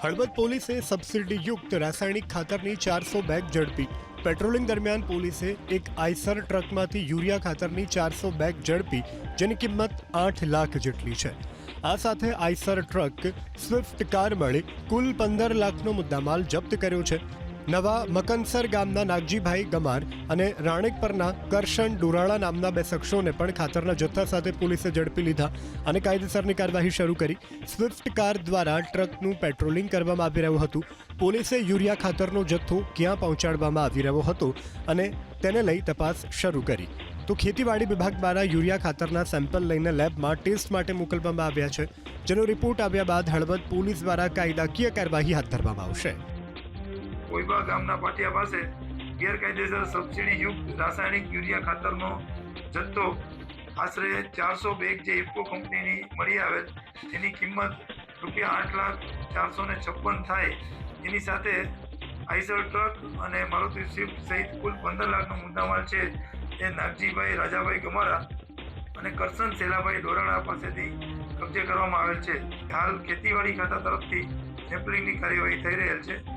હળવદ પોલીસે સબસિડીયુક્ત રાસાયણિક ખાતરની 400 બેગ ઝડપી. પેટ્રોલિંગ દરમિયાન પોલીસે એક આઈસર ટ્રકમાંથી યુરિયા ખાતરની 400 બેગ ઝડપી, જેની કિંમત 8 લાખ જેટલી છે. આ સાથે આઈસર ટ્રક, સ્વિફ્ટ કાર મળી કુલ 15 લાખનો મુદ્દામાલ જપ્ત કર્યો છે. નવા મકનસર ગામના નાગજીભાઈ ગમાર અને રાણેકપરના કરશન ડુરાળા નામના બે શખ્સોને પણ ખાતરના જથ્થા સાથે પોલીસે ઝડપી લીધા અને કાયદેસરની કાર્યવાહી શરૂ કરી. સ્વિફ્ટ કાર દ્વારા ટ્રકનું પેટ્રોલિંગ કરવામાં આવી રહ્યું હતું. પોલીસે યુરિયા ખાતરનો જથ્થો ક્યાં પહોંચાડવામાં આવી રહ્યો હતો અને તેને લઈ તપાસ શરૂ કરી. તો ખેતીવાડી વિભાગ દ્વારા યુરિયા ખાતરના સેમ્પલ લઈને લેબમાં ટેસ્ટ માટે મોકલવામાં આવ્યા છે, જેનો રિપોર્ટ આવ્યા બાદ હળવદ પોલીસ દ્વારા કાયદાકીય કાર્યવાહી હાથ ધરવામાં આવશે. કોઈબા ગામના પાટિયા પાસે ગેરકાયદેસર સબસિડીયુક્ત રાસાયણિક યુરિયા ખાતરનો જથ્થો આશરે 400 બેગ જે ઇફકો કંપનીની મળી આવેલ, તેની કિંમત ₹8,04,56 થાય. એની સાથે આઈસર ટ્રક અને મારુતિ સ્વિફ્ટ સહિત કુલ 15 લાખનો મુદ્દામાલ છે. એ નાગજીભાઈ રાજાભાઈ ગમારા અને કરશન શેલાભાઈ ડોરાળા પાસેથી કબજે કરવામાં આવેલ છે. હાલ ખેતીવાડી ખાતા તરફથી સેમ્પલિંગની કાર્યવાહી થઈ રહેલ છે.